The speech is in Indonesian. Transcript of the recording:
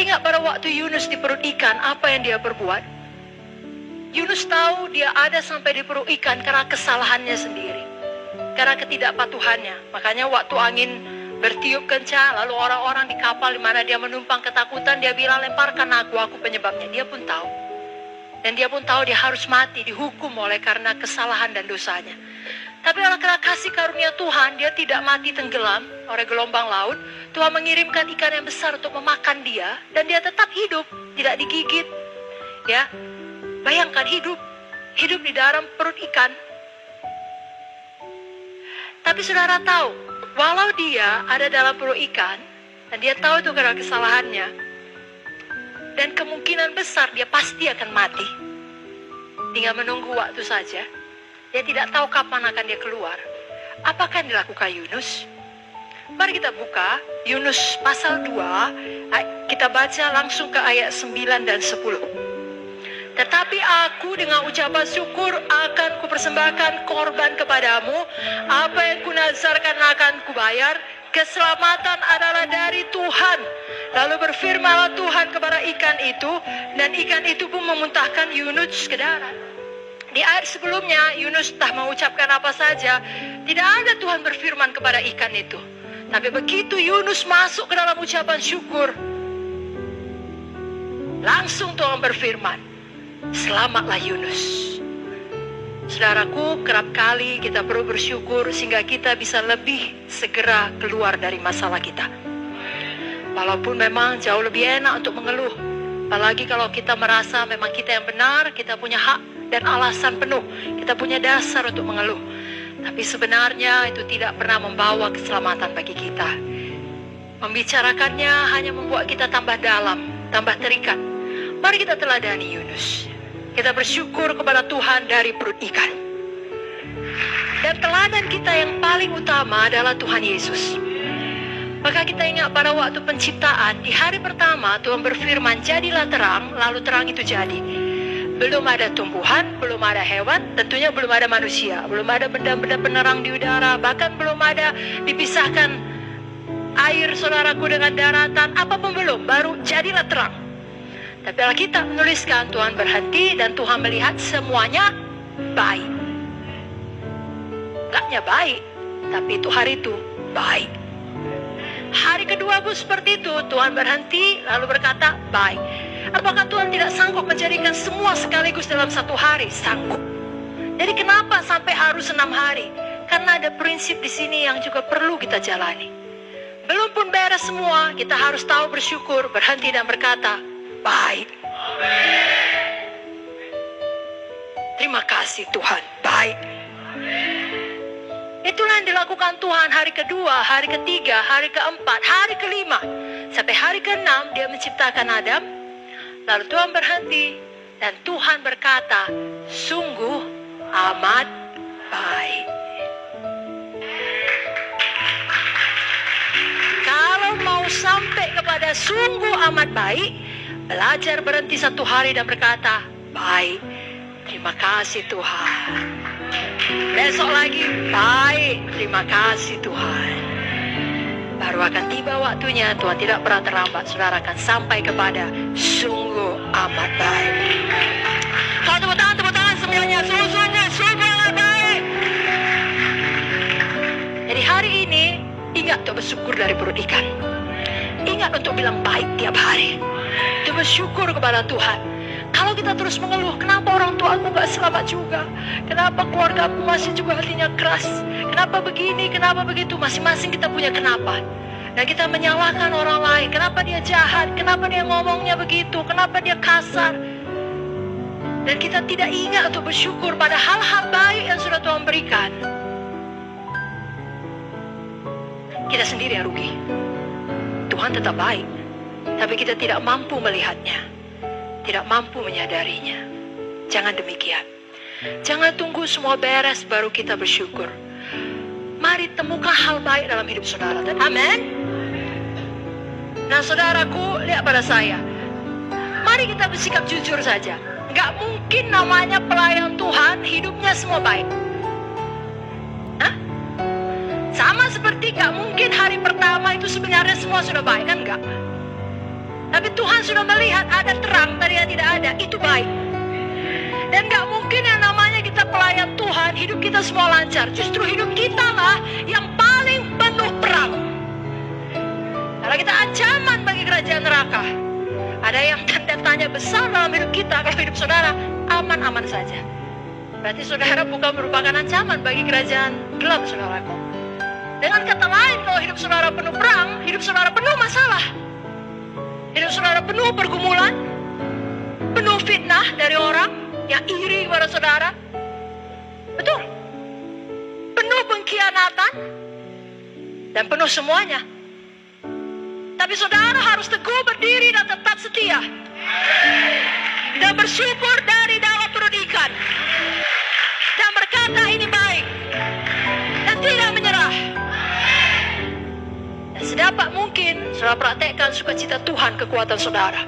Ingat pada waktu Yunus di perut ikan, apa yang dia perbuat? Yunus tahu dia ada sampai di perut ikan karena kesalahannya sendiri, karena ketidakpatuhannya. Makanya waktu angin bertiup kencang, lalu orang-orang di kapal di mana dia menumpang ketakutan, dia bilang, lemparkan aku penyebabnya. Dia pun tahu. Dan dia pun tahu dia harus mati, dihukum oleh karena kesalahan dan dosanya. Tapi oleh karena kasih karunia Tuhan, dia tidak mati tenggelam oleh gelombang laut. Tuhan mengirimkan ikan yang besar untuk memakan dia, dan dia tetap hidup, tidak digigit. Ya, bayangkan hidup di dalam perut ikan. Tapi saudara tahu, walau dia ada dalam perut ikan, dan dia tahu itu karena kesalahannya, dan kemungkinan besar dia pasti akan mati. Tinggal menunggu waktu saja. Dia tidak tahu kapan akan dia keluar. Apakah yang dilakukan Yunus? Mari kita buka Yunus pasal 2. Kita baca langsung ke ayat 9 dan 10. Tetapi aku dengan ucapan syukur akan kupersembahkan korban kepadamu. Apa yang kunazarkan akan kubayar. Keselamatan adalah dari Tuhan. Lalu berfirmanlah Tuhan kepada ikan itu, dan ikan itu pun memuntahkan Yunus ke darat. Di ayat sebelumnya, Yunus tak mengucapkan apa saja. Tidak ada Tuhan berfirman kepada ikan itu. Tapi begitu Yunus masuk ke dalam ucapan syukur, langsung Tuhan berfirman, selamatlah Yunus. Saudaraku, kerap kali kita perlu bersyukur sehingga kita bisa lebih segera keluar dari masalah kita. Walaupun memang jauh lebih enak untuk mengeluh. Apalagi kalau kita merasa memang kita yang benar, kita punya hak dan alasan penuh, kita punya dasar untuk mengeluh. Tapi sebenarnya itu tidak pernah membawa keselamatan bagi kita. Membicarakannya hanya membuat kita tambah dalam, tambah terikat. Mari kita teladani Yunus. Kita bersyukur kepada Tuhan dari perut ikan. Dan teladan kita yang paling utama adalah Tuhan Yesus. Maka kita ingat pada waktu penciptaan, di hari pertama Tuhan berfirman, jadilah terang, lalu terang itu jadi. Belum ada tumbuhan, belum ada hewan, tentunya belum ada manusia, belum ada benda-benda penerang di udara, bahkan belum ada dipisahkan air saudaraku dengan daratan, apapun belum, baru jadilah terang. Tapi Alkitab menuliskan Tuhan berhenti dan Tuhan melihat semuanya baik. Enggaknya baik, tapi itu hari itu baik. Hari kedua pun seperti itu, Tuhan berhenti lalu berkata baik. Apakah Tuhan tidak sanggup menjadikan semua sekaligus dalam satu hari? Sanggup. Jadi kenapa sampai harus 6 hari? Karena ada prinsip di sini yang juga perlu kita jalani. Belum pun beres semua, kita harus tahu bersyukur, berhenti dan berkata, baik. Terima kasih Tuhan, baik. Itulah yang dilakukan Tuhan hari kedua, hari ketiga, hari keempat, hari kelima. Sampai hari keenam dia menciptakan Adam. Lalu Tuhan berhenti dan Tuhan berkata, sungguh amat baik. Kalau mau sampai kepada sungguh amat baik, belajar berhenti 1 hari dan berkata, baik. Terima kasih Tuhan. Besok lagi, baik. Terima kasih Tuhan. Baru akan tiba waktunya, Tuhan tidak pernah terlambat. Saudara akan sampai kepada sungguh amat baik. Kalau tepuk tangan semuanya, sungguh amat baik. Jadi hari ini, ingat untuk bersyukur dari perut ikan. Ingat untuk bilang baik tiap hari. Untuk bersyukur kepada Tuhan. Kalau kita terus mengeluh, kenapa orang tuaku gak selamat juga? Kenapa keluargaku masih juga hatinya keras? Kenapa begini, kenapa begitu? Masing-masing kita punya kenapa. Dan kita menyalahkan orang lain. Kenapa dia jahat? Kenapa dia ngomongnya begitu? Kenapa dia kasar? Dan kita tidak ingat untuk bersyukur pada hal-hal baik yang sudah Tuhan berikan. Kita sendiri yang rugi. Tuhan tetap baik, tapi kita tidak mampu melihatnya. Tidak mampu menyadarinya. Jangan demikian. Jangan tunggu semua beres baru kita bersyukur. Mari temukan hal baik dalam hidup saudara. Amin. Nah saudaraku, lihat pada saya. Mari kita bersikap jujur saja. Gak mungkin namanya pelayan Tuhan hidupnya semua baik. Hah? Sama seperti gak mungkin hari pertama itu sebenarnya semua sudah baik, kan enggak? Tapi Tuhan sudah melihat ada terang dari yang tidak ada. Itu baik. Dan gak mungkin yang namanya kita pelayan Tuhan, hidup kita semua lancar. Justru hidup kita lah yang paling penuh perang. Kalau kita ancaman bagi kerajaan neraka, ada yang tanda tanya besar dalam hidup kita. Kalau hidup saudara aman-aman saja, berarti saudara bukan merupakan ancaman bagi kerajaan gelap, saudaraku. Dengan kata lain, kalau hidup saudara penuh perang, hidup saudara penuh masalah. Hidup saudara penuh pergumulan, penuh fitnah dari orang yang iri kepada saudara. Betul. Penuh pengkhianatan dan penuh semuanya. Tapi saudara harus teguh berdiri dan tetap setia. Dan bersyukur dari dalam perut ikan. Dan berkata ini baik. Dan tidak menyerah. Dan sedapat mungkin saudara praktekkan sukacita Tuhan kekuatan saudara.